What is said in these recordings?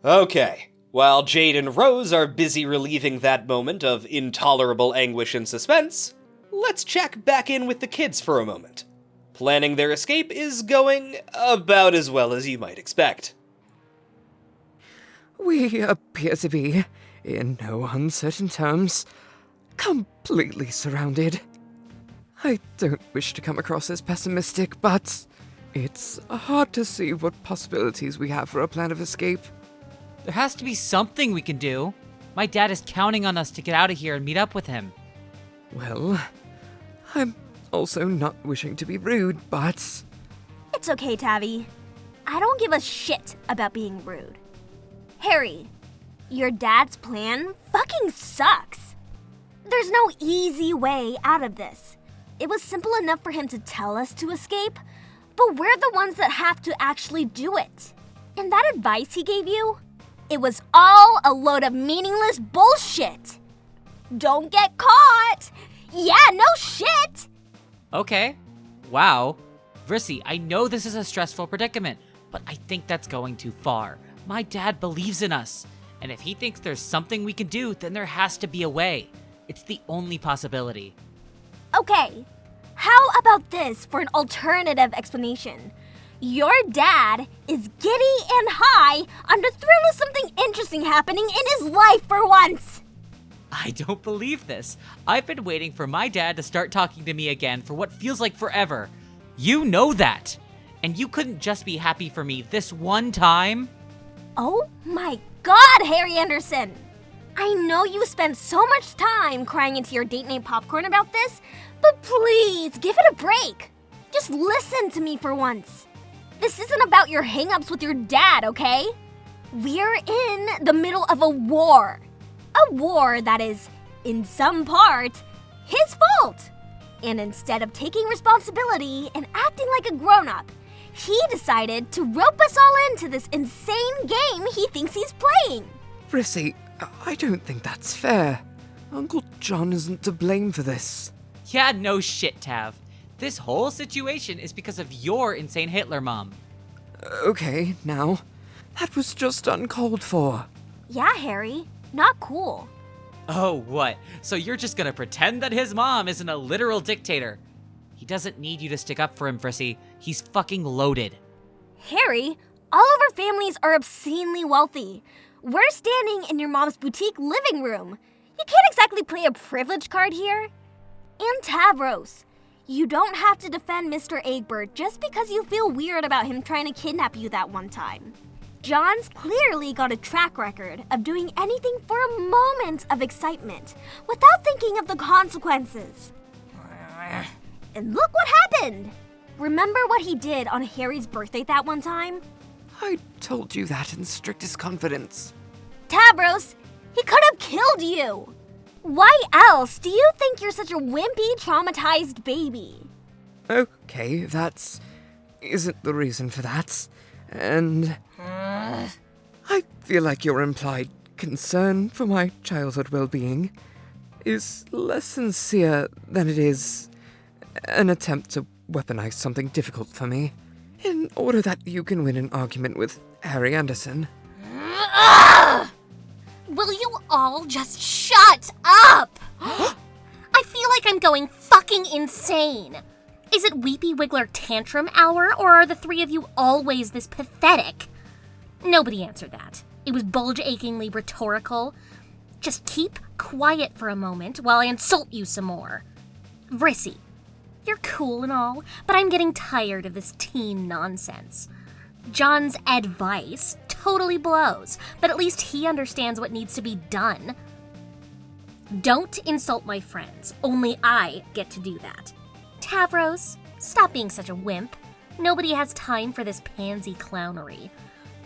Okay, while Jade and Rose are busy relieving that moment of intolerable anguish and suspense, let's check back in with the kids for a moment. Planning their escape is going about as well as you might expect. We appear to be, in no uncertain terms, completely surrounded. I don't wish to come across as pessimistic, but it's hard to see what possibilities we have for a plan of escape. There has to be something we can do. My dad is counting on us to get out of here and meet up with him. Well, I'm also not wishing to be rude, but... It's okay, Tavi. I don't give a shit about being rude. Harry, your dad's plan fucking sucks. There's no easy way out of this. It was simple enough for him to tell us to escape, but we're the ones that have to actually do it. And that advice he gave you? It was all a load of meaningless bullshit. Don't get caught. Yeah, no shit. Okay. Wow. Vrissy, I know this is a stressful predicament, but I think that's going too far. My dad believes in us, and if he thinks there's something we can do, then there has to be a way. It's the only possibility. Okay, how about this for an alternative explanation? Your dad is giddy and high on the thrill of something interesting happening in his life for once. I don't believe this. I've been waiting for my dad to start talking to me again for what feels like forever. You know that. And you couldn't just be happy for me this one time? Oh my God, Harry Anderson! I know you spent so much time crying into your date night popcorn about this, but please, give it a break. Just listen to me for once. This isn't about your hang-ups with your dad, okay? We're in the middle of a war. A war that is, in some part, his fault. And instead of taking responsibility and acting like a grown-up, he decided to rope us all into this insane game he thinks he's playing. Vrissy, I don't think that's fair. Uncle John isn't to blame for this. Yeah, no shit, Tav. This whole situation is because of your insane Hitler mom. Okay, now, that was just uncalled for. Yeah, Harry, not cool. Oh, what? So you're just gonna pretend that his mom isn't a literal dictator? He doesn't need you to stick up for him, Vrissy. He's fucking loaded. Harry, all of our families are obscenely wealthy. We're standing in your mom's boutique living room. You can't exactly play a privilege card here. And Tavros, you don't have to defend Mr. Egbert just because you feel weird about him trying to kidnap you that one time. John's clearly got a track record of doing anything for a moment of excitement without thinking of the consequences. And look what happened! Remember what he did on Harry's birthday that one time? I told you that in strictest confidence. Tavros, he could have killed you! Why else do you think you're such a wimpy, traumatized baby? Okay, isn't the reason for that. And I feel like your implied concern for my childhood well-being is less sincere than it is an attempt to weaponize something difficult for me in order that you can win an argument with Harry Anderson. Will you all just shut up? I feel like I'm going fucking insane. Is it Weepy Wiggler tantrum hour, or are the three of you always this pathetic? Nobody answered that. It was bulge-achingly rhetorical. Just keep quiet for a moment while I insult you some more. Vrissy, you're cool and all, but I'm getting tired of this teen nonsense. John's advice totally blows, but at least he understands what needs to be done. Don't insult my friends. Only I get to do that. Tavros, stop being such a wimp. Nobody has time for this pansy clownery.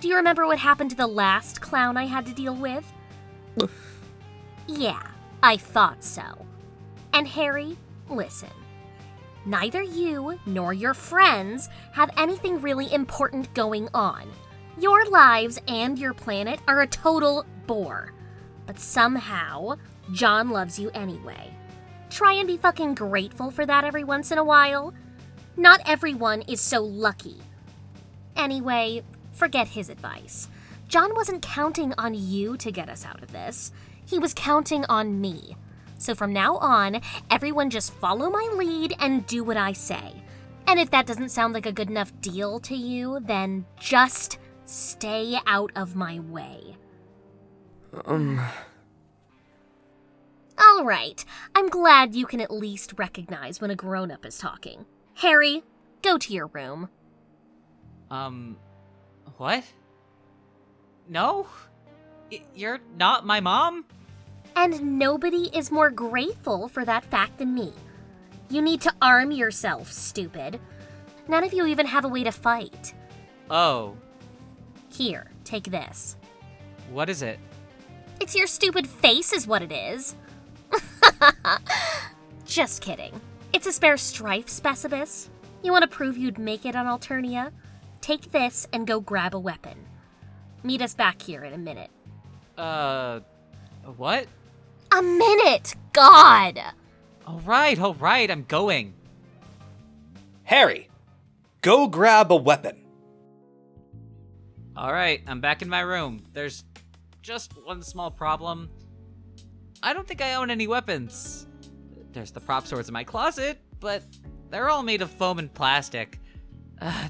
Do you remember what happened to the last clown I had to deal with? Yeah, I thought so. And Harry, listen. Neither you nor your friends have anything really important going on. Your lives and your planet are a total bore. But somehow, John loves you anyway. Try and be fucking grateful for that every once in a while. Not everyone is so lucky. Anyway, forget his advice. John wasn't counting on you to get us out of this. He was counting on me. So from now on, everyone just follow my lead and do what I say. And if that doesn't sound like a good enough deal to you, then just stay out of my way. All right, I'm glad you can at least recognize when a grown-up is talking. Harry, go to your room. What? No? You're not my mom? And nobody is more grateful for that fact than me. You need to arm yourself, stupid. None of you even have a way to fight. Oh. Here, take this. What is it? It's your stupid face is what it is. Just kidding. It's a spare strife specibus. You want to prove you'd make it on Alternia? Take this and go grab a weapon. Meet us back here in a minute. What? A minute! God! All right, I'm going. Harry, go grab a weapon. All right, I'm back in my room. There's just one small problem. I don't think I own any weapons. There's the prop swords in my closet, but they're all made of foam and plastic.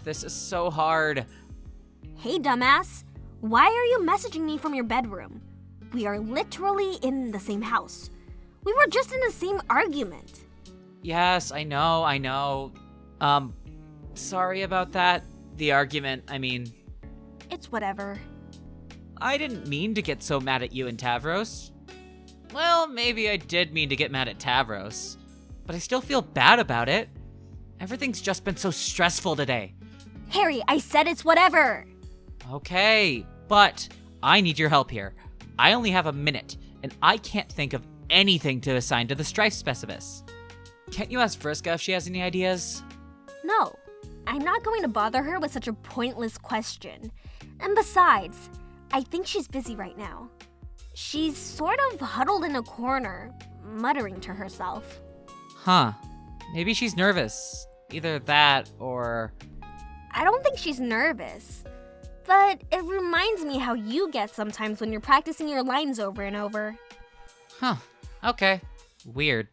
This is so hard. Hey, dumbass. Why are you messaging me from your bedroom? We are literally in the same house. We were just in the same argument. Yes, I know. Sorry about that. The argument, I mean. It's whatever. I didn't mean to get so mad at you and Tavros. Well, maybe I did mean to get mad at Tavros, but I still feel bad about it. Everything's just been so stressful today. Harry, I said it's whatever. Okay, but I need your help here. I only have a minute, and I can't think of anything to assign to the strife specibus. Can't you ask Vriska if she has any ideas? No, I'm not going to bother her with such a pointless question. And besides, I think she's busy right now. She's sort of huddled in a corner, muttering to herself. Huh. Maybe she's nervous. Either that or... I don't think she's nervous. But it reminds me how you get sometimes when you're practicing your lines over and over. Huh. Okay. Weird.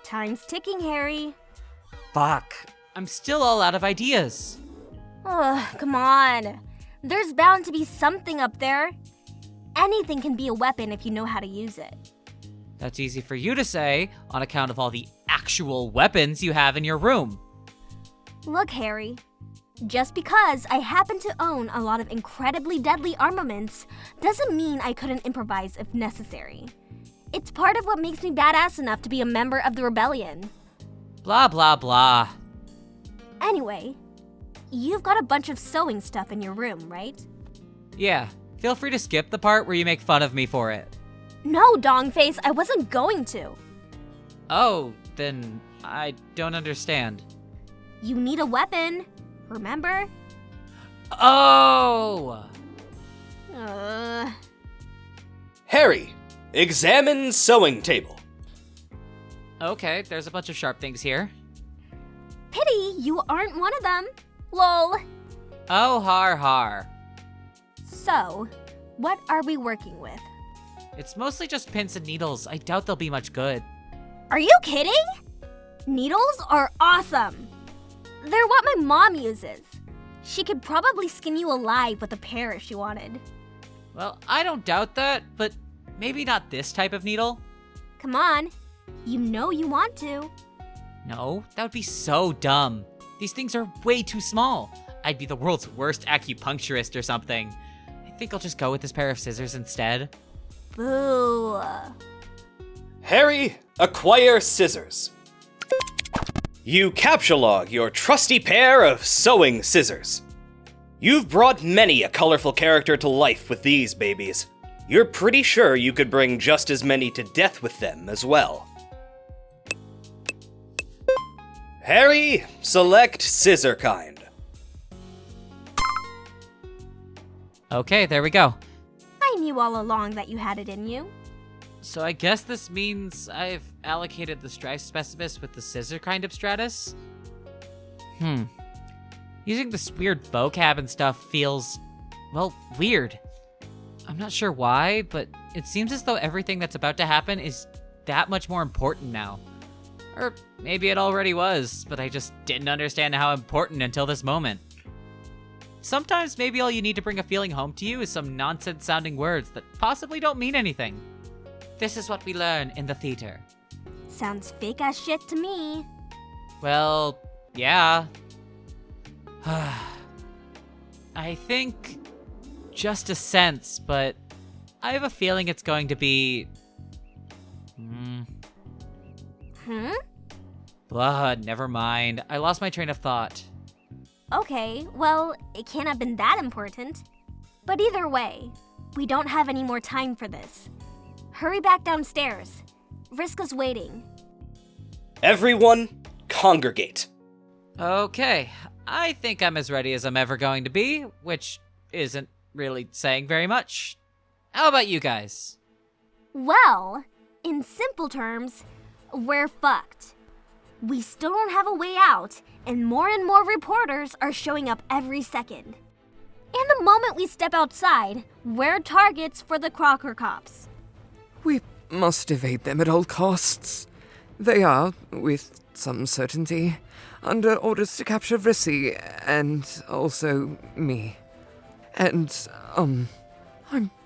Time's ticking, Harry. Fuck. I'm still all out of ideas. Ugh, come on. There's bound to be something up there. Anything can be a weapon if you know how to use it. That's easy for you to say on account of all the actual weapons you have in your room. Look, Harry. Just because I happen to own a lot of incredibly deadly armaments doesn't mean I couldn't improvise if necessary. It's part of what makes me badass enough to be a member of the rebellion. Blah, blah, blah. Anyway, you've got a bunch of sewing stuff in your room, right? Yeah, feel free to skip the part where you make fun of me for it. No, Dongface, I wasn't going to. Oh, then I don't understand. You need a weapon, remember? Oh! Harry, examine sewing table. Okay, there's a bunch of sharp things here. Pity you aren't one of them. Lol. Oh, har. So, what are we working with? It's mostly just pins and needles. I doubt they'll be much good. Are you kidding? Needles are awesome. They're what my mom uses. She could probably skin you alive with a pair if she wanted. Well, I don't doubt that, but maybe not this type of needle. Come on. You know you want to. No, that would be so dumb. These things are way too small. I'd be the world's worst acupuncturist or something. I think I'll just go with this pair of scissors instead. Boo. Harry, acquire scissors. You captchalogue your trusty pair of sewing scissors. You've brought many a colorful character to life with these babies. You're pretty sure you could bring just as many to death with them as well. Harry, select scissor kind. Okay, there we go. I knew all along that you had it in you. So I guess this means I've allocated the strife specibus with the scissor kind of stratus? Using this weird vocab and stuff feels, well, weird. I'm not sure why, but it seems as though everything that's about to happen is that much more important now. Or maybe it already was, but I just didn't understand how important until this moment. Sometimes maybe all you need to bring a feeling home to you is some nonsense-sounding words that possibly don't mean anything. This is what we learn in the theater. Sounds fake as shit to me. Well, yeah. I think just a sense, but I have a feeling it's going to be... never mind. I lost my train of thought. Okay, well, it can't have been that important. But either way, we don't have any more time for this. Hurry back downstairs. Vriska's waiting. Everyone, congregate. Okay, I think I'm as ready as I'm ever going to be, which isn't really saying very much. How about you guys? Well, in simple terms, we're fucked. We still don't have a way out, and more reporters are showing up every second. And the moment we step outside, we're targets for the Crocker Cops. We must evade them at all costs. They are, with some certainty, under orders to capture Vrissy, and also me. And, I'm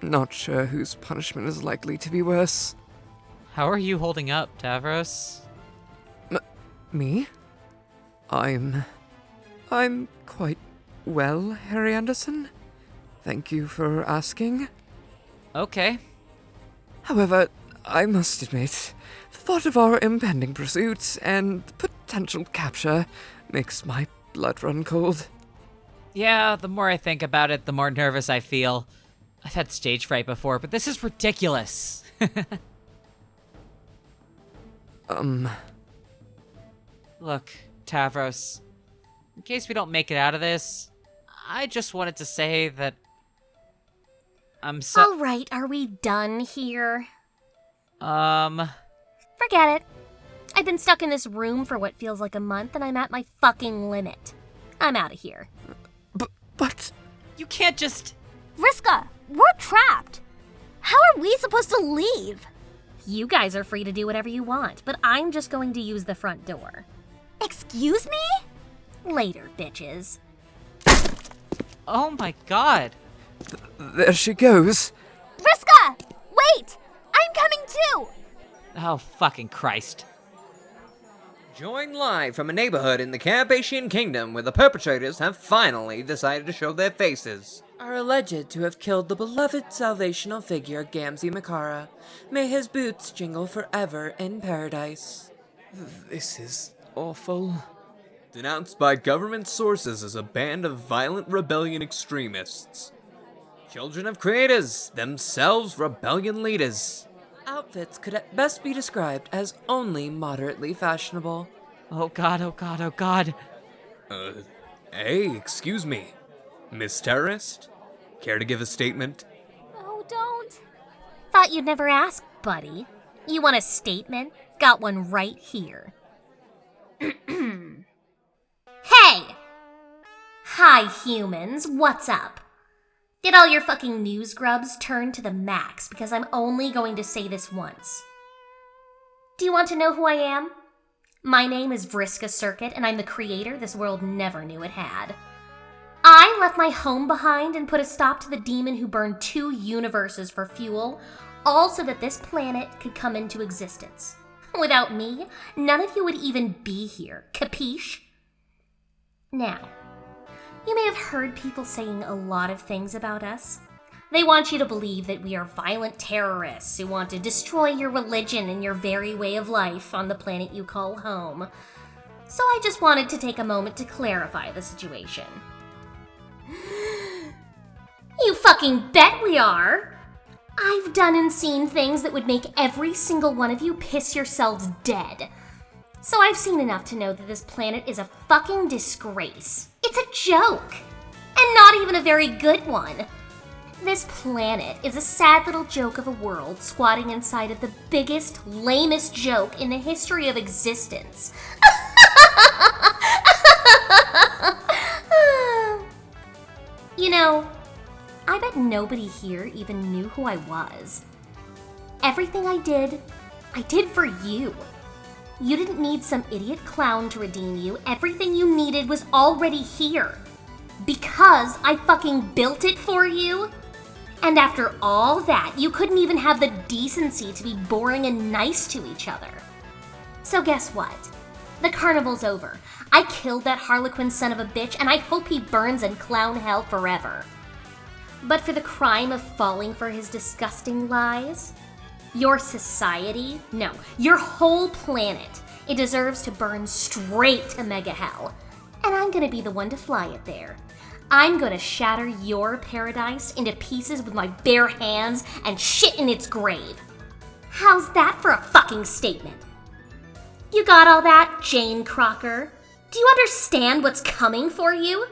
not sure whose punishment is likely to be worse. How are you holding up, Tavros? Me? I'm quite well, Harry Anderson. Thank you for asking. Okay. However, I must admit, the thought of our impending pursuit and potential capture makes my blood run cold. Yeah, the more I think about it, the more nervous I feel. I've had stage fright before, but this is ridiculous. Look, Tavros, in case we don't make it out of this, I just wanted to say that All right, are we done here? Forget Forget it. I've been stuck in this room for what feels like a month, and I'm at my fucking limit. I'm out of here. But... You can't just... Vriska, we're trapped. How are we supposed to leave? You guys are free to do whatever you want, but I'm just going to use the front door. Excuse me? Later, bitches. Oh my god. there she goes. Vriska, wait! I'm coming too! Oh, fucking Christ. Joined live from a neighborhood in the Carpathian Kingdom where the perpetrators have finally decided to show their faces. Are alleged to have killed the beloved salvational figure Gamzee Makara. May his boots jingle forever in paradise. This is awful. Denounced by government sources as a band of violent rebellion extremists. Children of creators, themselves rebellion leaders. Outfits could at best be described as only moderately fashionable. Oh god, oh god, oh god. Hey, excuse me. Miss Terrorist? Care to give a statement? Oh, don't. Thought you'd never ask, buddy. You want a statement? Got one right here. Hey! Hi, humans. What's up? Did all your fucking news grubs turn to the max because I'm only going to say this once? Do you want to know who I am? My name is Vriska Circuit, and I'm the creator this world never knew it had. I left my home behind and put a stop to the demon who burned 2 universes for fuel, all so that this planet could come into existence. Without me, none of you would even be here, capiche? Now, you may have heard people saying a lot of things about us. They want you to believe that we are violent terrorists who want to destroy your religion and your very way of life on the planet you call home. So I just wanted to take a moment to clarify the situation. You fucking bet we are! I've done and seen things that would make every single one of you piss yourselves dead. So I've seen enough to know that this planet is a fucking disgrace. It's a joke! And not even a very good one. This planet is a sad little joke of a world squatting inside of the biggest, lamest joke in the history of existence. You know, I bet nobody here even knew who I was. Everything I did for you. You didn't need some idiot clown to redeem you. Everything you needed was already here. Because I fucking built it for you. And after all that, you couldn't even have the decency to be boring and nice to each other. So guess what? The carnival's over. I killed that Harlequin son of a bitch, and I hope he burns in clown hell forever. But for the crime of falling for his disgusting lies, your society, no, your whole planet, it deserves to burn straight to mega hell. And I'm gonna be the one to fly it there. I'm gonna shatter your paradise into pieces with my bare hands and shit in its grave. How's that for a fucking statement? You got all that, Jane Crocker? Do you understand what's coming for you?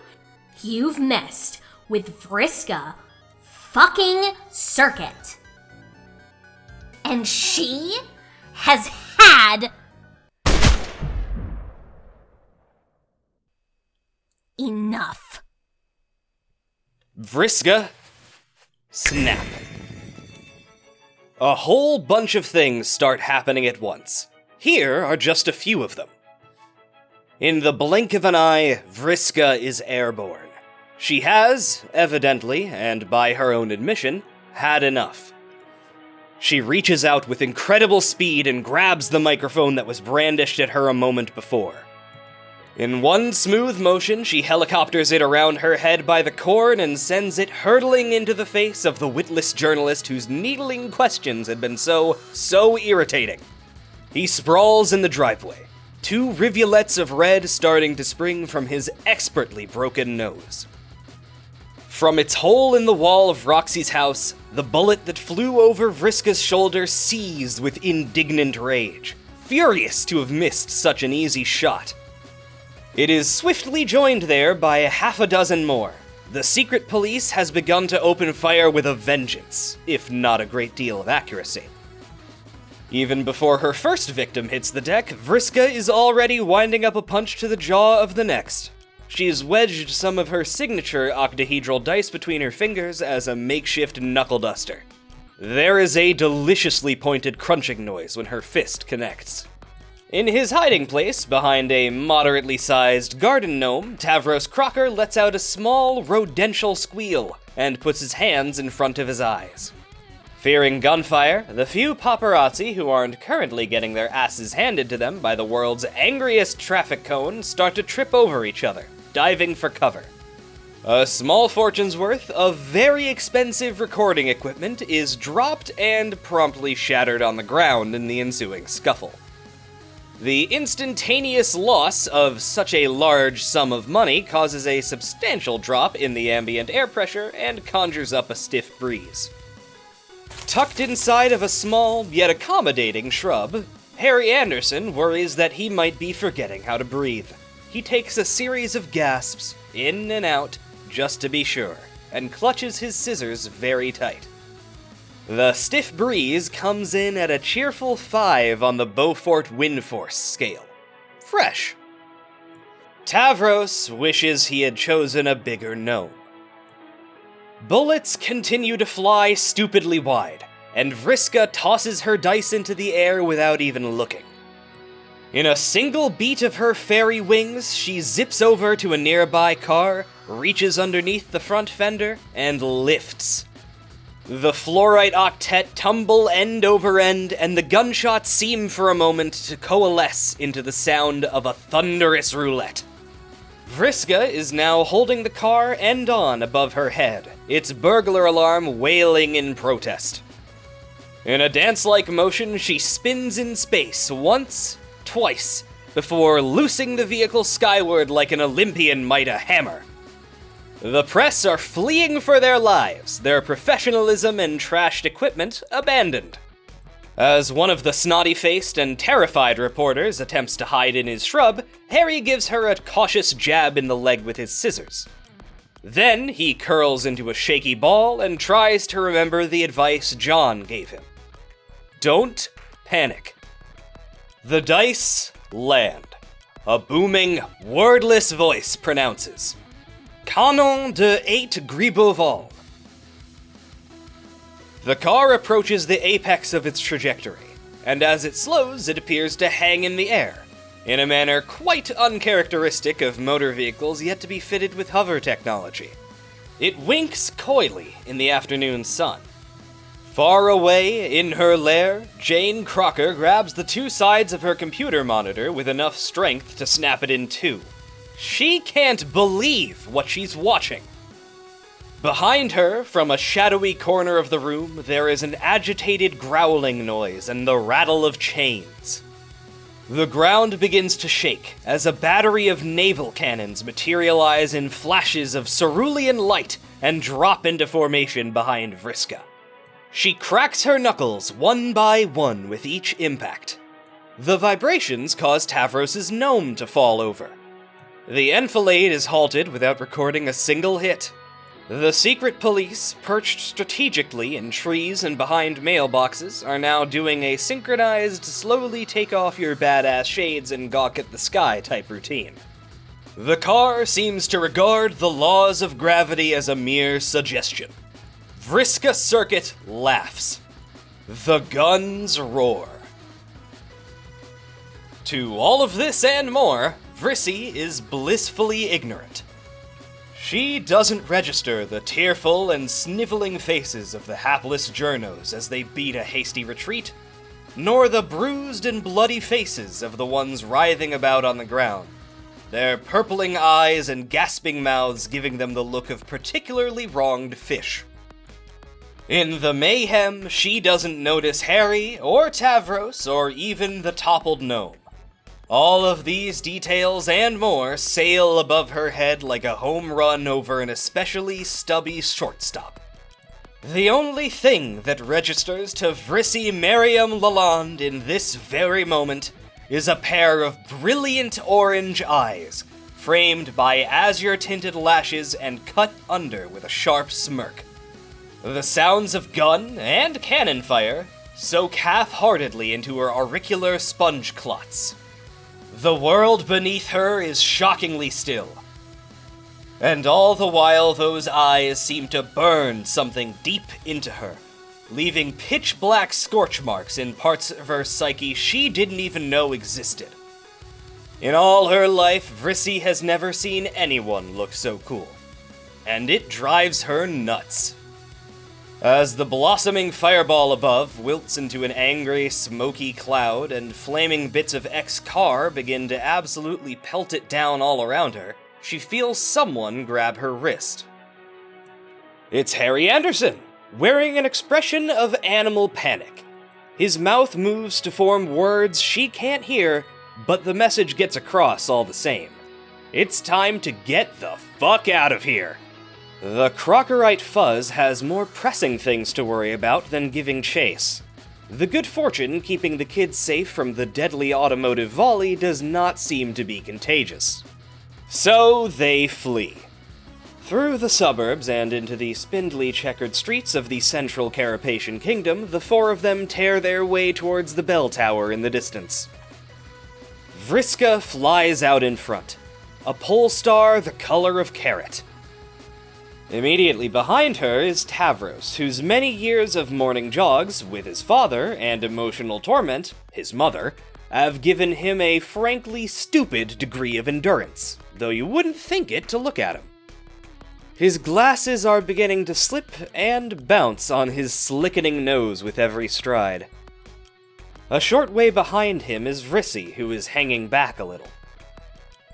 You've messed with Vriska fucking Circuit. And she has had enough. Vriska, snap. A whole bunch of things start happening at once. Here are just a few of them. In the blink of an eye, Vriska is airborne. She has, evidently, and by her own admission, had enough. She reaches out with incredible speed and grabs the microphone that was brandished at her a moment before. In one smooth motion, she helicopters it around her head by the cord and sends it hurtling into the face of the witless journalist whose needling questions had been so irritating. He sprawls in the driveway, two rivulets of red starting to spring from his expertly broken nose. From its hole in the wall of Roxy's house, the bullet that flew over Vriska's shoulder seized with indignant rage, furious to have missed such an easy shot. It is swiftly joined there by a half a dozen more. The secret police has begun to open fire with a vengeance, if not a great deal of accuracy. Even before her first victim hits the deck, Vriska is already winding up a punch to the jaw of the next. She's wedged some of her signature octahedral dice between her fingers as a makeshift knuckle duster. There is a deliciously pointed crunching noise when her fist connects. In his hiding place, behind a moderately sized garden gnome, Tavros Crocker lets out a small, rodential squeal and puts his hands in front of his eyes. Fearing gunfire, the few paparazzi who aren't currently getting their asses handed to them by the world's angriest traffic cone start to trip over each other, diving for cover. A small fortune's worth of very expensive recording equipment is dropped and promptly shattered on the ground in the ensuing scuffle. The instantaneous loss of such a large sum of money causes a substantial drop in the ambient air pressure and conjures up a stiff breeze. Tucked inside of a small, yet accommodating shrub, Harry Anderson worries that he might be forgetting how to breathe. He takes a series of gasps, in and out, just to be sure, and clutches his scissors very tight. The stiff breeze comes in at a cheerful 5 on the Beaufort wind force scale. Fresh. Tavros wishes he had chosen a bigger gnome. Bullets continue to fly stupidly wide, and Vriska tosses her dice into the air without even looking. In a single beat of her fairy wings, she zips over to a nearby car, reaches underneath the front fender, and lifts. The fluorite octet tumble end over end, and the gunshots seem for a moment to coalesce into the sound of a thunderous roulette. Vriska is now holding the car end on above her head, its burglar alarm wailing in protest. In a dance-like motion, she spins in space once, twice, before loosing the vehicle skyward like an Olympian might a hammer. The press are fleeing for their lives, their professionalism and trashed equipment abandoned. As one of the snotty-faced and terrified reporters attempts to hide in his shrub, Harry gives her a cautious jab in the leg with his scissors. Then he curls into a shaky ball and tries to remember the advice John gave him. Don't panic. The dice land. A booming, wordless voice pronounces, Canon de 8 Gribeauval. The car approaches the apex of its trajectory, and as it slows, it appears to hang in the air, in a manner quite uncharacteristic of motor vehicles yet to be fitted with hover technology. It winks coyly in the afternoon sun. Far away, in her lair, Jane Crocker grabs the two sides of her computer monitor with enough strength to snap it in two. She can't believe what she's watching. Behind her, from a shadowy corner of the room, there is an agitated growling noise and the rattle of chains. The ground begins to shake as a battery of naval cannons materialize in flashes of cerulean light and drop into formation behind Vriska. She cracks her knuckles one by one with each impact. The vibrations cause Tavros's gnome to fall over. The enfilade is halted without recording a single hit. The secret police, perched strategically in trees and behind mailboxes, are now doing a synchronized, slowly take off your badass shades and gawk at the sky type routine. The car seems to regard the laws of gravity as a mere suggestion. Vriska Circuit laughs. The guns roar. To all of this and more, Vrissy is blissfully ignorant. She doesn't register the tearful and sniveling faces of the hapless journos as they beat a hasty retreat, nor the bruised and bloody faces of the ones writhing about on the ground, their purpling eyes and gasping mouths giving them the look of particularly wronged fish. In the mayhem, she doesn't notice Harry, or Tavros, or even the toppled gnome. All of these details and more sail above her head like a home run over an especially stubby shortstop. The only thing that registers to Vrissy Merriam Lalonde in this very moment is a pair of brilliant orange eyes, framed by azure-tinted lashes and cut under with a sharp smirk. The sounds of gun and cannon fire soak half-heartedly into her auricular sponge clots. The world beneath her is shockingly still. And all the while those eyes seem to burn something deep into her, leaving pitch-black scorch marks in parts of her psyche she didn't even know existed. In all her life, Vrissy has never seen anyone look so cool. And it drives her nuts. As the blossoming fireball above wilts into an angry, smoky cloud, and flaming bits of X-Car begin to absolutely pelt it down all around her, she feels someone grab her wrist. It's Harry Anderson, wearing an expression of animal panic. His mouth moves to form words she can't hear, but the message gets across all the same. It's time to get the fuck out of here. The Crockerite Fuzz has more pressing things to worry about than giving chase. The good fortune keeping the kids safe from the deadly automotive volley does not seem to be contagious. So they flee. Through the suburbs and into the spindly checkered streets of the central Carapacian kingdom, the four of them tear their way towards the bell tower in the distance. Vriska flies out in front, a pole star the color of carrot. Immediately behind her is Tavros, whose many years of morning jogs with his father and emotional torment, his mother, have given him a frankly stupid degree of endurance, though you wouldn't think it to look at him. His glasses are beginning to slip and bounce on his slickening nose with every stride. A short way behind him is Vrissy, who is hanging back a little.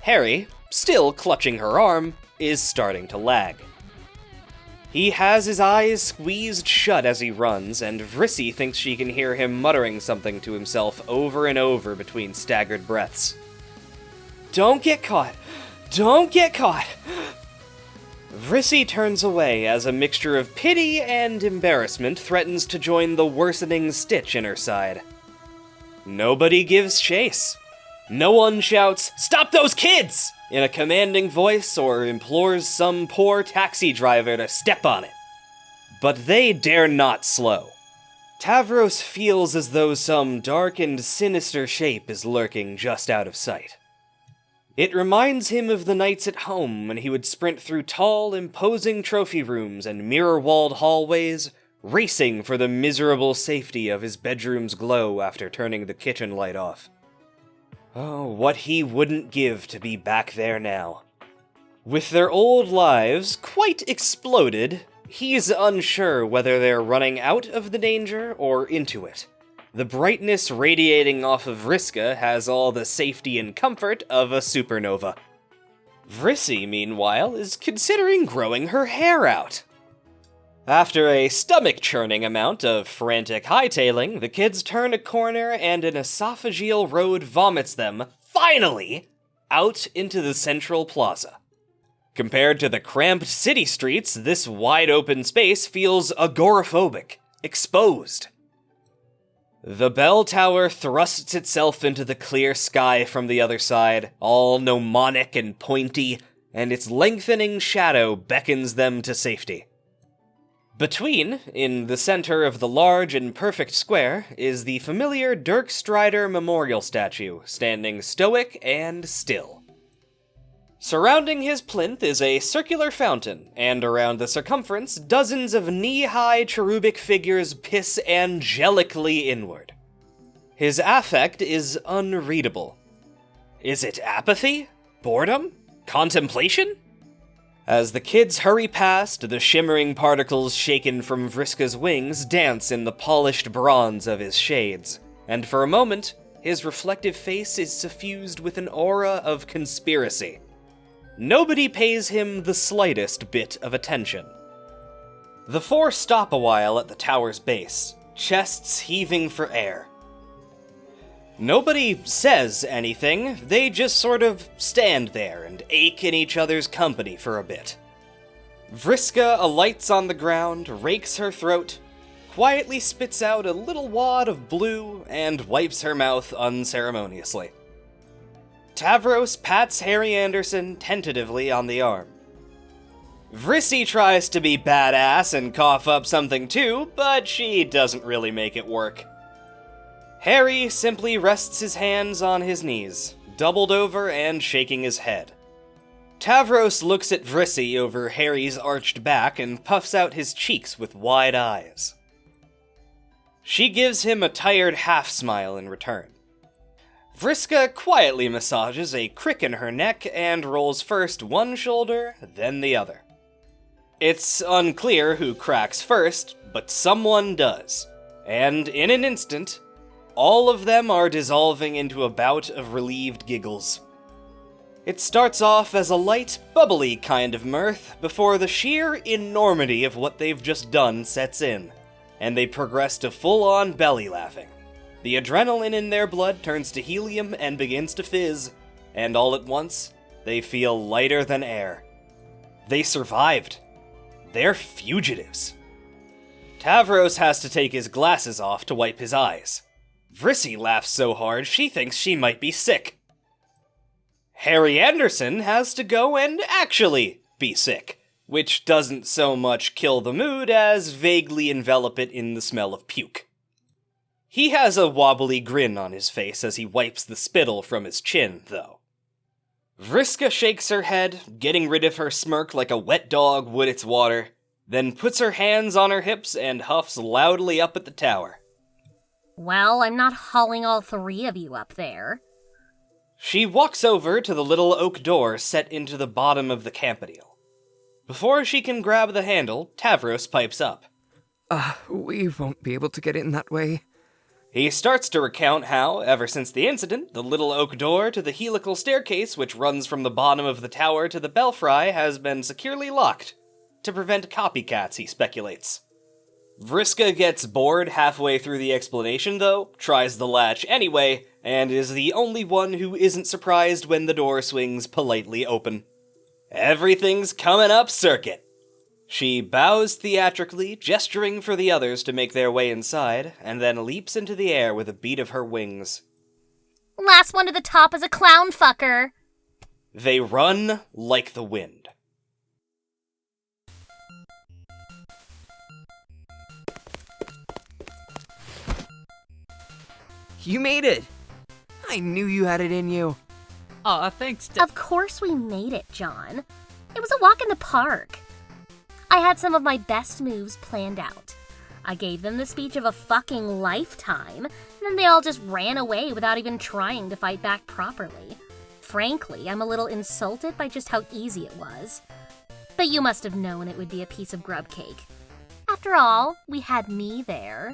Harry, still clutching her arm, is starting to lag. He has his eyes squeezed shut as he runs, and Vrissy thinks she can hear him muttering something to himself over and over between staggered breaths. Don't get caught! Don't get caught! Vrissy turns away as a mixture of pity and embarrassment threatens to join the worsening stitch in her side. Nobody gives chase. No one shouts, "Stop those kids!" in a commanding voice or implores some poor taxi driver to step on it. But they dare not slow. Tavros feels as though some dark and sinister shape is lurking just out of sight. It reminds him of the nights at home when he would sprint through tall, imposing trophy rooms and mirror-walled hallways, racing for the miserable safety of his bedroom's glow after turning the kitchen light off. Oh, what he wouldn't give to be back there now. With their old lives quite exploded, he's unsure whether they're running out of the danger or into it. The brightness radiating off of Vriska has all the safety and comfort of a supernova. Vrissy, meanwhile, is considering growing her hair out. After a stomach-churning amount of frantic hightailing, the kids turn a corner and an esophageal road vomits them, finally, out into the central plaza. Compared to the cramped city streets, this wide-open space feels agoraphobic, exposed. The bell tower thrusts itself into the clear sky from the other side, all mnemonic and pointy, and its lengthening shadow beckons them to safety. Between, in the center of the large and perfect square, is the familiar Dirk Strider memorial statue, standing stoic and still. Surrounding his plinth is a circular fountain, and around the circumference, dozens of knee-high cherubic figures piss angelically inward. His affect is unreadable. Is it apathy? Boredom? Contemplation? As the kids hurry past, the shimmering particles shaken from Vriska's wings dance in the polished bronze of his shades, and for a moment, his reflective face is suffused with an aura of conspiracy. Nobody pays him the slightest bit of attention. The four stop a while at the tower's base, chests heaving for air. Nobody says anything, they just sort of stand there and ache in each other's company for a bit. Vriska alights on the ground, rakes her throat, quietly spits out a little wad of blue, and wipes her mouth unceremoniously. Tavros pats Harry Anderson tentatively on the arm. Vrissy tries to be badass and cough up something too, but she doesn't really make it work. Harry simply rests his hands on his knees, doubled over and shaking his head. Tavros looks at Vrissy over Harry's arched back and puffs out his cheeks with wide eyes. She gives him a tired half-smile in return. Vriska quietly massages a crick in her neck and rolls first one shoulder, then the other. It's unclear who cracks first, but someone does. And in an instant, all of them are dissolving into a bout of relieved giggles. It starts off as a light, bubbly kind of mirth before the sheer enormity of what they've just done sets in, and they progress to full-on belly laughing. The adrenaline in their blood turns to helium and begins to fizz, and all at once, they feel lighter than air. They survived. They're fugitives. Tavros has to take his glasses off to wipe his eyes. Vrissy laughs so hard she thinks she might be sick. Harry Anderson has to go and actually be sick, which doesn't so much kill the mood as vaguely envelop it in the smell of puke. He has a wobbly grin on his face as he wipes the spittle from his chin, though. Vriska shakes her head, getting rid of her smirk like a wet dog would its water, then puts her hands on her hips and huffs loudly up at the tower. Well, I'm not hauling all three of you up there. She walks over to the little oak door set into the bottom of the campanile. Before she can grab the handle, Tavros pipes up. We won't be able to get in that way. He starts to recount how, ever since the incident, the little oak door to the helical staircase which runs from the bottom of the tower to the belfry has been securely locked, to prevent copycats, he speculates. Vriska gets bored halfway through the explanation, though, tries the latch anyway, and is the only one who isn't surprised when the door swings politely open. Everything's coming up circuit. She bows theatrically, gesturing for the others to make their way inside, and then leaps into the air with a beat of her wings. Last one to the top is a clown fucker. They run like the wind. You made it! I knew you had it in you. Aw, thanks, Of course we made it, John. It was a walk in the park. I had some of my best moves planned out. I gave them the speech of a fucking lifetime, and then they all just ran away without even trying to fight back properly. Frankly, I'm a little insulted by just how easy it was. But you must have known it would be a piece of grub cake. After all, we had me there.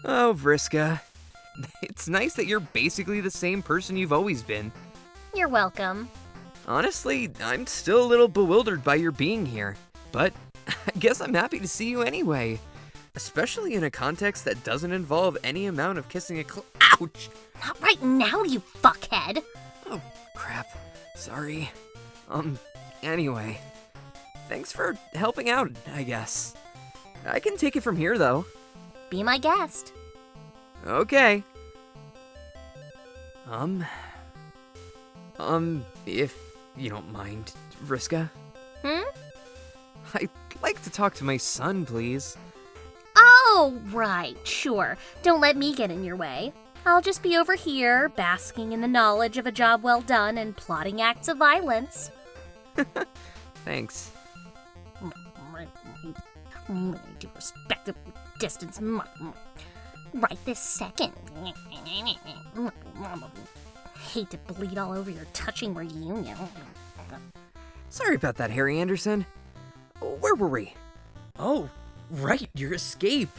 Oh, Vriska. It's nice that you're basically the same person you've always been. You're welcome. Honestly, I'm still a little bewildered by your being here, but I guess I'm happy to see you anyway. Especially in a context that doesn't involve any amount of kissing a Ouch! Not right now, you fuckhead! Oh, crap. Sorry. Anyway. Thanks for helping out, I guess. I can take it from here, though. Be my guest. Okay. If you don't mind, Vriska. I'd like to talk to my son, please. Oh, right, sure. Don't let me get in your way. I'll just be over here, basking in the knowledge of a job well done and plotting acts of violence. Thanks. To respect the distance. Right this second. Hate to bleed all over your touching reunion. Sorry about that, Harry Anderson. Where were we? Oh, right, your escape.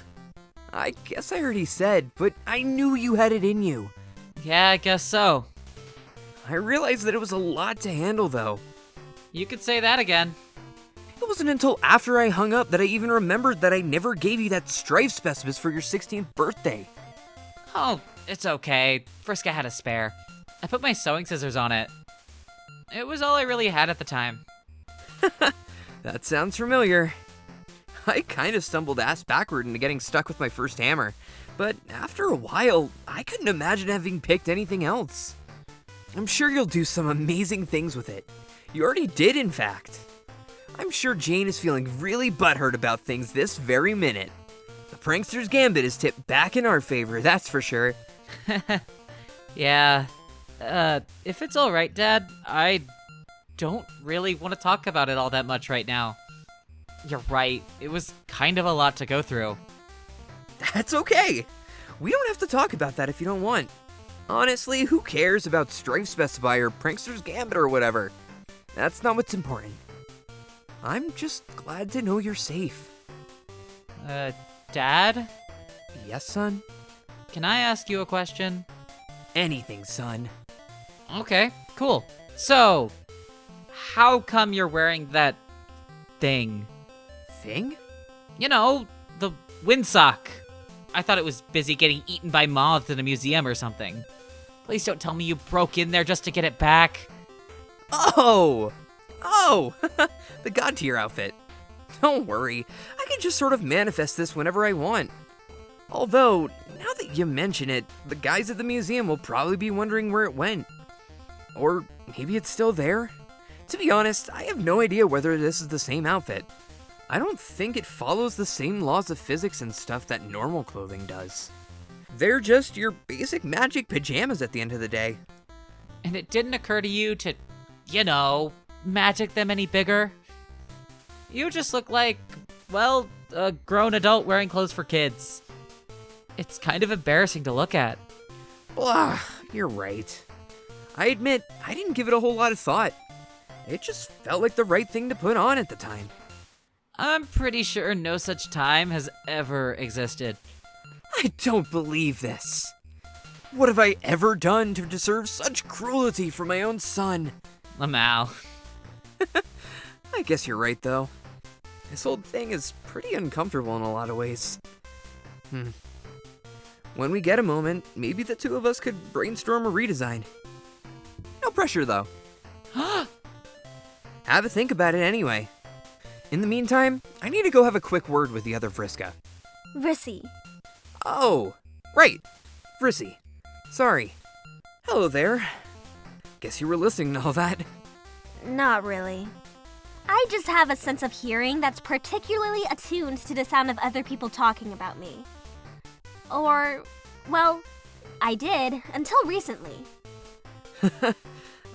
I guess I already said, but I knew you had it in you. Yeah, I guess so. I realized that it was a lot to handle, though. You could say that again. It wasn't until after I hung up that I even remembered that I never gave you that strife specimen for your 16th birthday. Oh, it's okay. Vriska had a spare. I put my sewing scissors on it. It was all I really had at the time. That sounds familiar. I kind of stumbled ass backward into getting stuck with my first hammer, but after a while, I couldn't imagine having picked anything else. I'm sure you'll do some amazing things with it. You already did, in fact. I'm sure Jane is feeling really butthurt about things this very minute. The prankster's gambit is tipped back in our favor, that's for sure. Yeah. If it's alright, Dad, I don't really want to talk about it all that much right now. You're right, it was kind of a lot to go through. That's okay. We don't have to talk about that if you don't want. Honestly, who cares about Strife Specify or Prankster's Gambit or whatever? That's not what's important. I'm just glad to know you're safe. Dad? Yes, son? Can I ask you a question? Anything, son. Okay, cool. So, how come you're wearing that thing? Thing? You know, the windsock. I thought it was busy getting eaten by moths in a museum or something. Please don't tell me you broke in there just to get it back. Oh, the God tier outfit. Don't worry, I can just sort of manifest this whenever I want. Although, now that you mention it, the guys at the museum will probably be wondering where it went. Or maybe it's still there? To be honest, I have no idea whether this is the same outfit. I don't think it follows the same laws of physics and stuff that normal clothing does. They're just your basic magic pajamas at the end of the day. And it didn't occur to you to, magic them any bigger? You just look like, well, a grown adult wearing clothes for kids. It's kind of embarrassing to look at. Blah, you're right. I admit, I didn't give it a whole lot of thought. It just felt like the right thing to put on at the time. I'm pretty sure no such time has ever existed. I don't believe this. What have I ever done to deserve such cruelty from my own son? Lamau. I guess you're right, though. This whole thing is pretty uncomfortable in a lot of ways. When we get a moment, maybe the two of us could brainstorm a redesign. No pressure, though. Have a think about it anyway. In the meantime, I need to go have a quick word with the other Vriska. Rissy. Oh, right. Vrissy. Sorry. Hello there. Guess you were listening to all that. Not really. I just have a sense of hearing that's particularly attuned to the sound of other people talking about me. Or, well, I did until recently.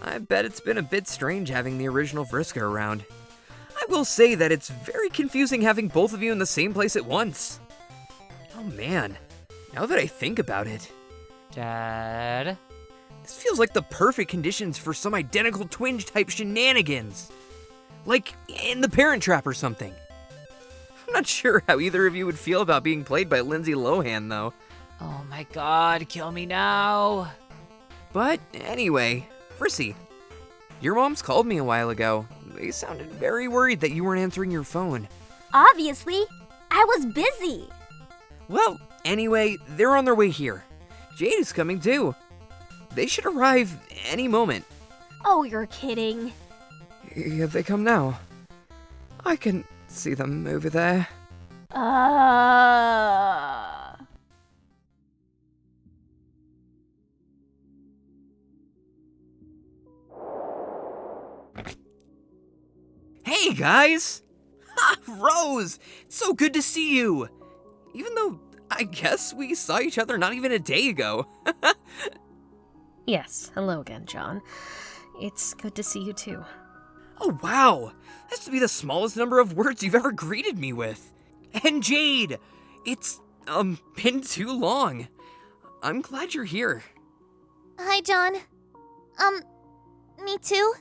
I bet it's been a bit strange having the original Vriska around. I will say that it's very confusing having both of you in the same place at once. Oh man, now that I think about it, Dad? this feels like the perfect conditions for some identical twin type shenanigans. Like in The Parent Trap or something. I'm not sure how either of you would feel about being played by Lindsay Lohan though. Oh my god, kill me now. But anyway, Frissy, your moms called me a while ago. They sounded very worried that you weren't answering your phone. Obviously, I was busy. Well, anyway, they're on their way here. Jade is coming too. They should arrive any moment. Oh, you're kidding. Have they come now? I can see them over there. Hey guys! Ha! Rose! It's so good to see you! Even though I guess we saw each other not even a day ago. Yes, hello again, John. It's good to see you too. Oh wow! That's to be the smallest number of words you've ever greeted me with. And Jade! It's, been too long. I'm glad you're here. Hi, John. Me too?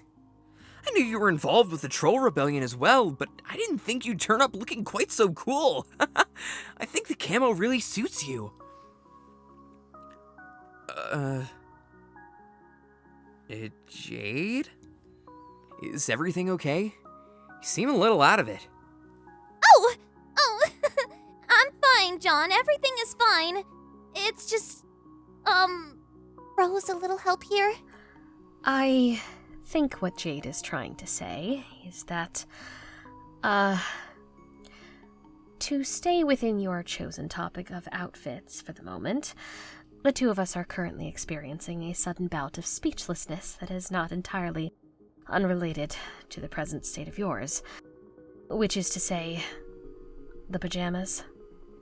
I knew you were involved with the Troll Rebellion as well, but I didn't think you'd turn up looking quite so cool. I think the camo really suits you. Jade? Is everything okay? You seem a little out of it. Oh! I'm fine, John. Everything is fine. It's just, Rose, a little help here? I think what Jade is trying to say is that, to stay within your chosen topic of outfits for the moment, the two of us are currently experiencing a sudden bout of speechlessness that is not entirely unrelated to the present state of yours. Which is to say, the pajamas.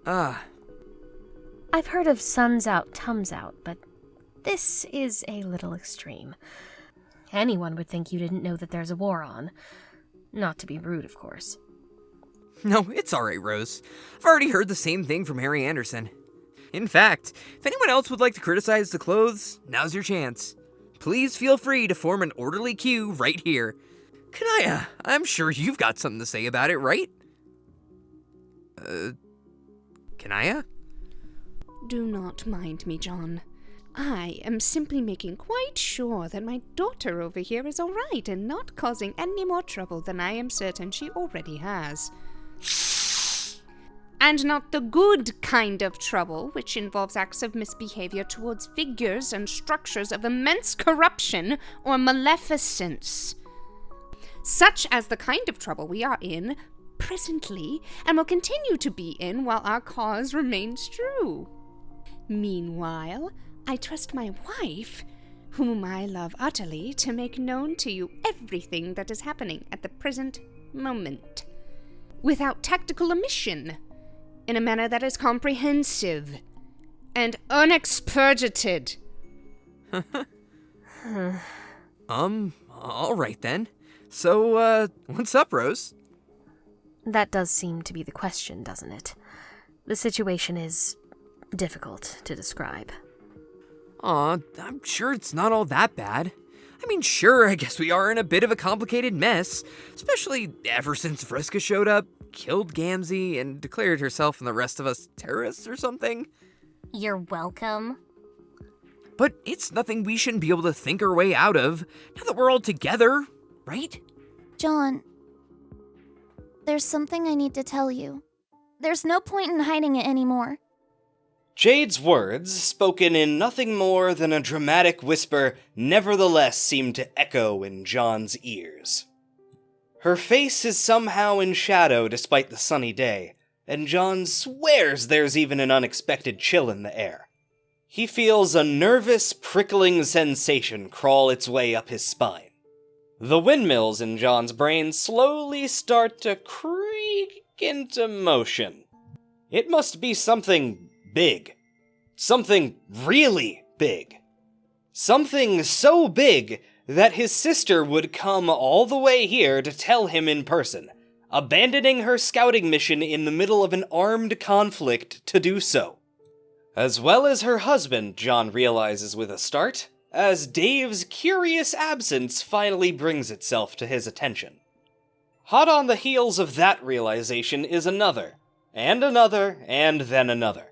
I've heard of suns out, tums out, but this is a little extreme. Anyone would think you didn't know that there's a war on. Not to be rude, of course. No, it's alright, Rose. I've already heard the same thing from Harry Anderson. In fact, if anyone else would like to criticize the clothes, now's your chance. Please feel free to form an orderly queue right here. Kanaya, I'm sure you've got something to say about it, right? Kanaya? Do not mind me, John. I am simply making quite sure that my daughter over here is alright and not causing any more trouble than I am certain she already has. And not the good kind of trouble, which involves acts of misbehavior towards figures and structures of immense corruption or maleficence. Such as the kind of trouble we are in presently and will continue to be in while our cause remains true. Meanwhile, I trust my wife, whom I love utterly, to make known to you everything that is happening at the present moment, without tactical omission, in a manner that is comprehensive and unexpurgated. Alright then. So, what's up, Rose? That does seem to be the question, doesn't it? The situation is difficult to describe. Aw, I'm sure it's not all that bad. I mean, sure, I guess we are in a bit of a complicated mess, especially ever since Vriska showed up, killed Gamzee, and declared herself and the rest of us terrorists or something. You're welcome. But it's nothing we shouldn't be able to think our way out of, now that we're all together, right? John, there's something I need to tell you. There's no point in hiding it anymore. Jade's words, spoken in nothing more than a dramatic whisper, nevertheless seemed to echo in John's ears. Her face is somehow in shadow despite the sunny day, and John swears there's even an unexpected chill in the air. He feels a nervous, prickling sensation crawl its way up his spine. The windmills in John's brain slowly start to creak into motion. It must be something big. Something really big. Something so big that his sister would come all the way here to tell him in person, abandoning her scouting mission in the middle of an armed conflict to do so. As well as her husband, John realizes with a start, as Dave's curious absence finally brings itself to his attention. Hot on the heels of that realization is another, and another, and then another.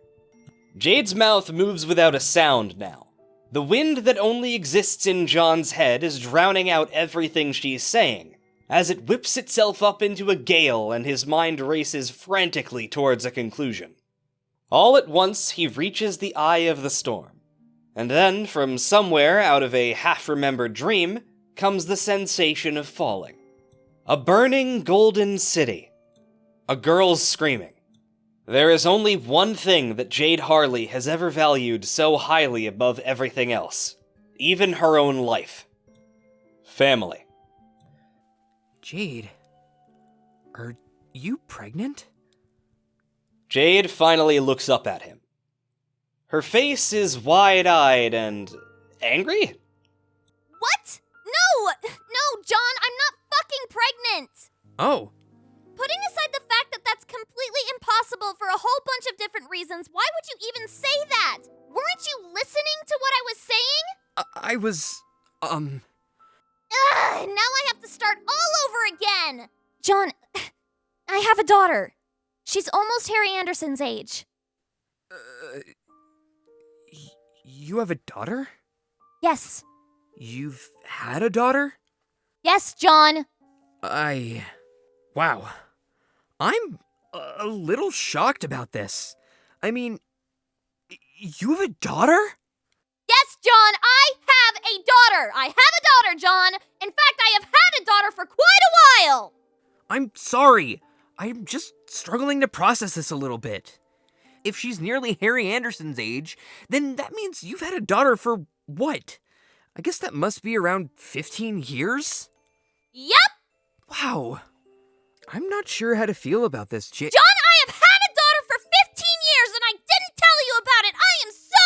Jade's mouth moves without a sound now. The wind that only exists in John's head is drowning out everything she's saying, as it whips itself up into a gale and his mind races frantically towards a conclusion. All at once, he reaches the eye of the storm. And then, from somewhere out of a half-remembered dream, comes the sensation of falling. A burning golden city. A girl's screaming. There is only one thing that Jade Harley has ever valued so highly above everything else. Even her own life. Family. Jade, are you pregnant? Jade finally looks up at him. Her face is wide-eyed and angry? What? No, John, I'm not fucking pregnant! Oh, Putting aside the fact that that's completely impossible for a whole bunch of different reasons, why would you even say that? Weren't you listening to what I was saying? I was, Ugh, now I have to start all over again! John, I have a daughter. She's almost Harry Anderson's age. You have a daughter? Yes. You've had a daughter? Yes, John. Wow. I'm a little shocked about this. I mean, you have a daughter? Yes, John, I have a daughter. I have a daughter, John. In fact, I have had a daughter for quite a while. I'm sorry. I'm just struggling to process this a little bit. If she's nearly Harry Anderson's age, then that means you've had a daughter for what? I guess that must be around 15 years? Yep. Wow. I'm not sure how to feel about this, John, I have had a daughter for 15 years and I didn't tell you about it. I am so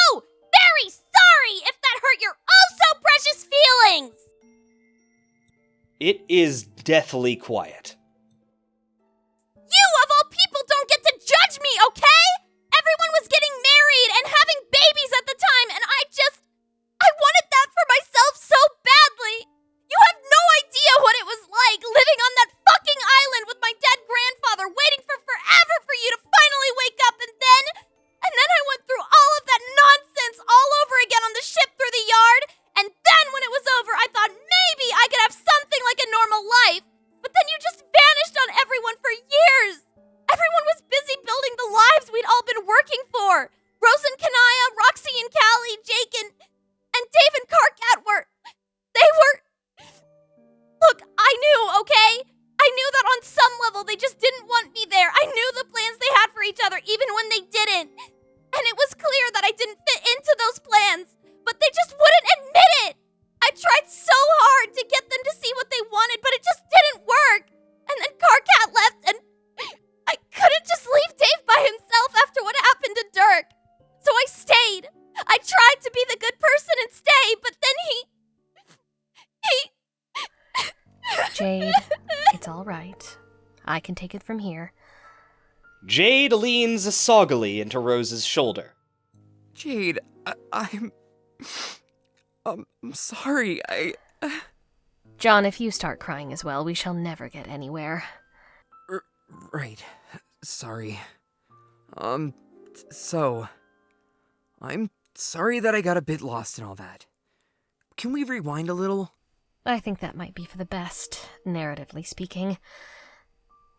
very sorry if that hurt your oh-so-precious feelings. It is deathly quiet. You, of all people, don't get to judge me, okay? Everyone was getting married and having babies at the time, and I wanted that for myself so badly. You have no idea what it was like living on that fucking island with my dead grandfather, waiting for forever for you to finally wake up, and then I went through all of that nonsense all over again on the ship through the yard, and then when it was over, I thought maybe I could have something like a normal life, but then you just vanished on everyone for years. Everyone was busy building the lives we'd all been working for. Rose and Kanaya, Roxy and Callie, Jake and Dave and Carcat they were... Look, I knew, okay? I knew that on some level they just didn't want me there. I knew the plans they had for each other even when they didn't. And it was clear that I didn't fit into those plans, but they just wouldn't admit it. I tried so hard to get them to see what they wanted, but it just didn't work. And then Carcat left, and I couldn't just leave Dave by himself after what happened to Dirk. So I stayed. I tried to be the good person and stay, but then he... Jade, it's all right. I can take it from here. Jade leans soggily into Rose's shoulder. Jade, I'm sorry, John, if you start crying as well, we shall never get anywhere. Right. Sorry. So... I'm sorry that I got a bit lost in all that. Can we rewind a little? I think that might be for the best, narratively speaking.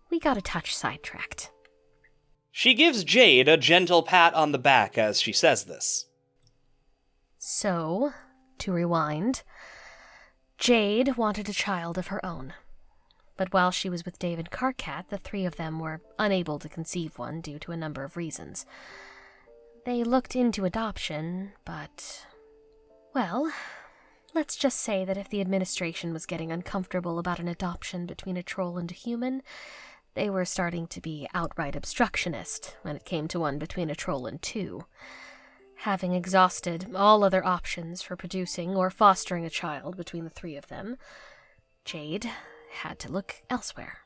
We got a touch sidetracked. She gives Jade a gentle pat on the back as she says this. So, to rewind, Jade wanted a child of her own. But while she was with David Carcat, the three of them were unable to conceive one due to a number of reasons. They looked into adoption, but... well, let's just say that if the administration was getting uncomfortable about an adoption between a troll and a human, they were starting to be outright obstructionist when it came to one between a troll and two. Having exhausted all other options for producing or fostering a child between the three of them, Jade had to look elsewhere.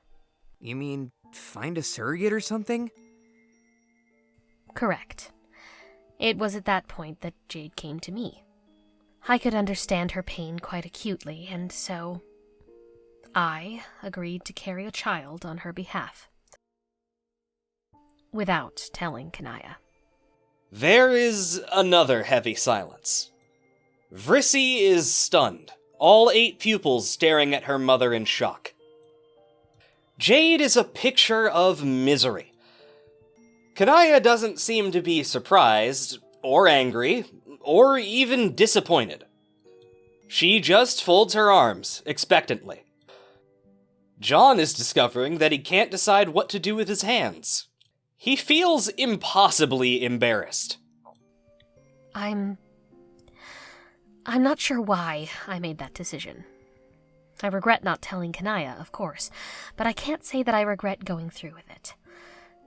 You mean find a surrogate or something? Correct. It was at that point that Jade came to me. I could understand her pain quite acutely, and so I agreed to carry a child on her behalf. Without telling Kanaya. There is another heavy silence. Vrissy is stunned, all 8 pupils staring at her mother in shock. Jade is a picture of misery. Kanaya doesn't seem to be surprised, or angry, or even disappointed. She just folds her arms, expectantly. John is discovering that he can't decide what to do with his hands. He feels impossibly embarrassed. I'm not sure why I made that decision. I regret not telling Kanaya, of course, but I can't say that I regret going through with it.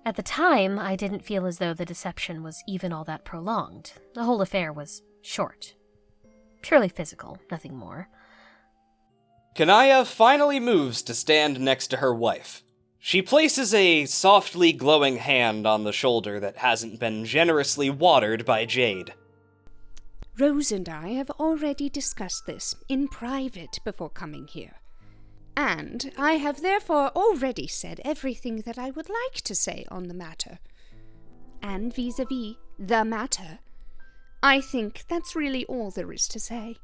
At the time, I didn't feel as though the deception was even all that prolonged. The whole affair was short. Purely physical, nothing more. Kanaya finally moves to stand next to her wife. She places a softly glowing hand on the shoulder that hasn't been generously watered by Jade. Rose and I have already discussed this in private before coming here. And I have therefore already said everything that I would like to say on the matter. And vis-a-vis the matter, I think that's really all there is to say.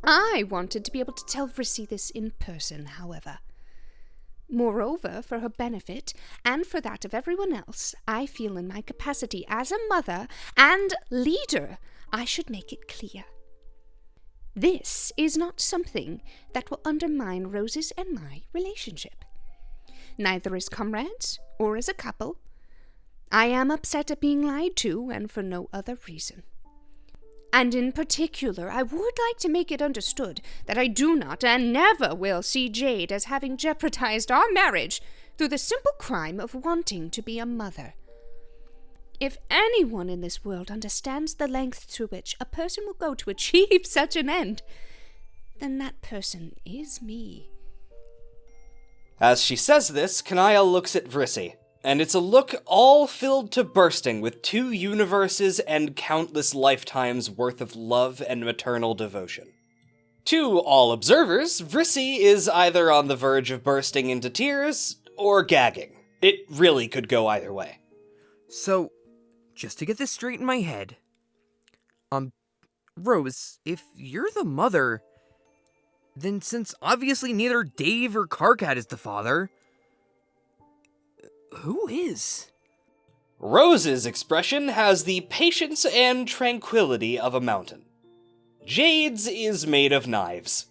I wanted to be able to tell Vrissy this in person, however. Moreover, for her benefit, and for that of everyone else, I feel in my capacity as a mother and leader, I should make it clear. This is not something that will undermine Rose's and my relationship. Neither as comrades or as a couple. I am upset at being lied to, and for no other reason. And in particular, I would like to make it understood that I do not and never will see Jade as having jeopardized our marriage through the simple crime of wanting to be a mother. If anyone in this world understands the length to which a person will go to achieve such an end, then that person is me. As she says this, Kanaya looks at Vrissy, and it's a look all filled to bursting with 2 universes and countless lifetimes worth of love and maternal devotion. To all observers, Vrissy is either on the verge of bursting into tears or gagging. It really could go either way. So, just to get this straight in my head, Rose, if you're the mother, then since obviously neither Dave or Karkat is the father, who is? Rose's expression has the patience and tranquility of a mountain. Jade's is made of knives.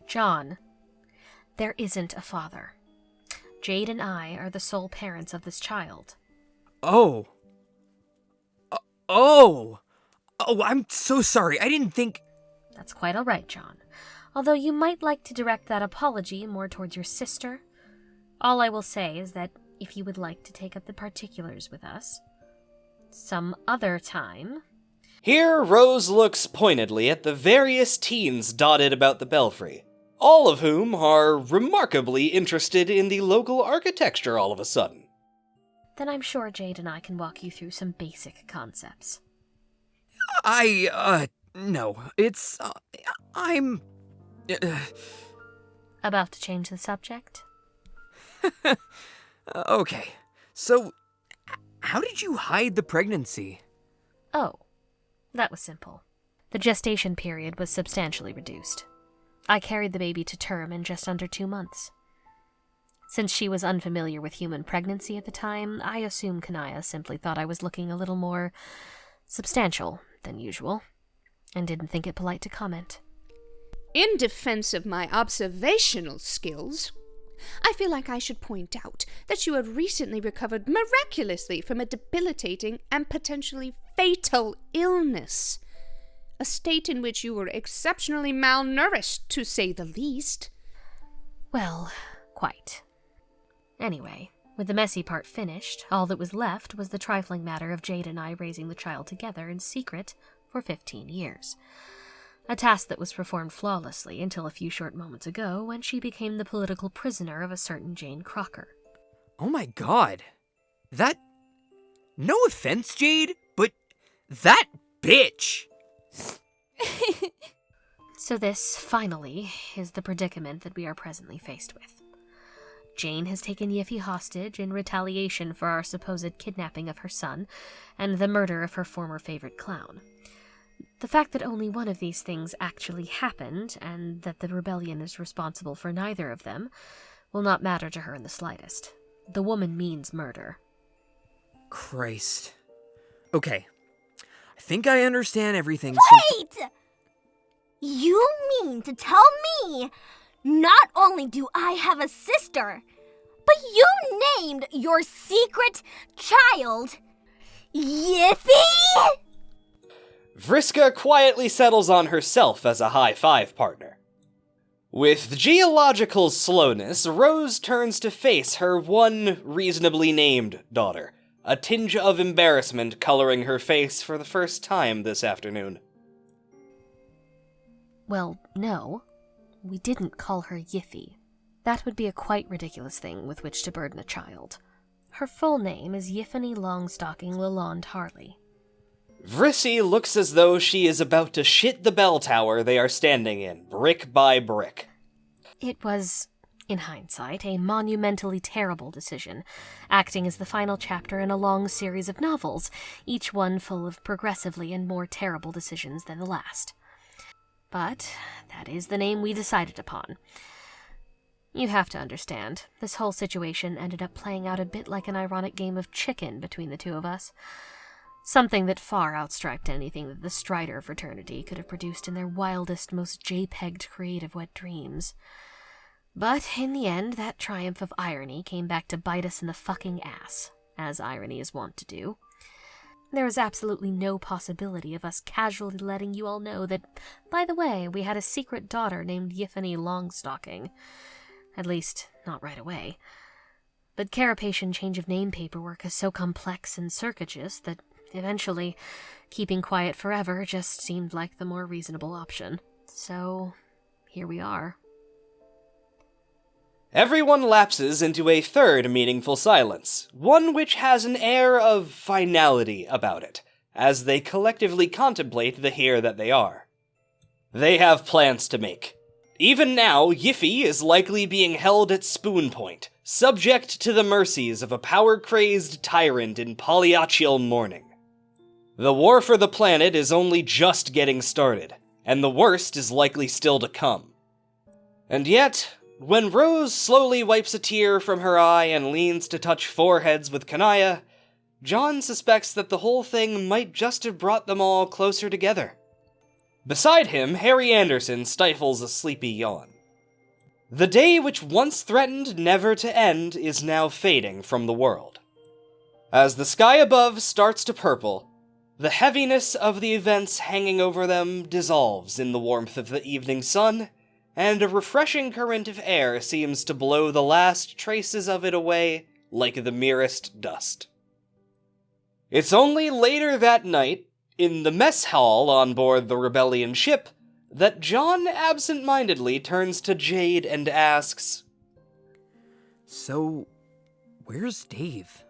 John, there isn't a father. Jade and I are the sole parents of this child. Oh, I'm so sorry. I didn't think... That's quite all right, John. Although you might like to direct that apology more towards your sister. All I will say is that if you would like to take up the particulars with us, some other time... Here, Rose looks pointedly at the various teens dotted about the belfry, all of whom are remarkably interested in the local architecture all of a sudden. Then I'm sure Jade and I can walk you through some basic concepts. No. It's, I'm... About to change the subject? Okay. So, how did you hide the pregnancy? Oh, that was simple. The gestation period was substantially reduced. I carried the baby to term in just under 2 months. Since she was unfamiliar with human pregnancy at the time, I assume Kanaya simply thought I was looking a little more substantial than usual, and didn't think it polite to comment. In defense of my observational skills, I feel like I should point out that you had recently recovered miraculously from a debilitating and potentially fatal illness. A state in which you were exceptionally malnourished, to say the least. Well, quite. Anyway, with the messy part finished, all that was left was the trifling matter of Jade and I raising the child together in secret for 15 years. a task that was performed flawlessly until a few short moments ago when she became the political prisoner of a certain Jane Crocker. Oh my god. That... No offense, Jade, but that bitch! So this, finally, is the predicament that we are presently faced with. Jane has taken Yiffy hostage in retaliation for our supposed kidnapping of her son and the murder of her former favorite clown. The fact that only one of these things actually happened, and that the rebellion is responsible for neither of them, will not matter to her in the slightest. The woman means murder. Christ. Okay. I think I understand everything. Wait! You mean to tell me not only do I have a sister, but you named your secret child Yiffy? Vriska quietly settles on herself as a high-five partner. With geological slowness, Rose turns to face her one reasonably named daughter, a tinge of embarrassment coloring her face for the first time this afternoon. Well, no. We didn't call her Yiffy. That would be a quite ridiculous thing with which to burden a child. Her full name is Yiffany Longstocking Lalonde Harley. Vrissy looks as though she is about to shit the bell tower they are standing in, brick by brick. It was, in hindsight, a monumentally terrible decision, acting as the final chapter in a long series of novels, each one full of progressively and more terrible decisions than the last. But that is the name we decided upon. You have to understand, this whole situation ended up playing out a bit like an ironic game of chicken between the two of us. Something that far outstriped anything that the Strider fraternity could have produced in their wildest, most JPEG'd creative wet dreams. But in the end, that triumph of irony came back to bite us in the fucking ass, as irony is wont to do. There was absolutely no possibility of us casually letting you all know that, by the way, we had a secret daughter named Yiffany Longstocking. At least, not right away. But carapacian change of name paperwork is so complex and circuitous that eventually, keeping quiet forever just seemed like the more reasonable option. So, here we are. Everyone lapses into a third meaningful silence, one which has an air of finality about it, as they collectively contemplate the here that they are. They have plans to make. Even now, Yiffy is likely being held at spoon point, subject to the mercies of a power-crazed tyrant in polyachial mourning. The war for the planet is only just getting started, and the worst is likely still to come. And yet, when Rose slowly wipes a tear from her eye and leans to touch foreheads with Kanaya, John suspects that the whole thing might just have brought them all closer together. Beside him, Harry Anderson stifles a sleepy yawn. The day which once threatened never to end is now fading from the world. As the sky above starts to purple, the heaviness of the events hanging over them dissolves in the warmth of the evening sun, and a refreshing current of air seems to blow the last traces of it away like the merest dust. It's only later that night, in the mess hall on board the Rebellion ship, that John absent-mindedly turns to Jade and asks, So, where's Dave?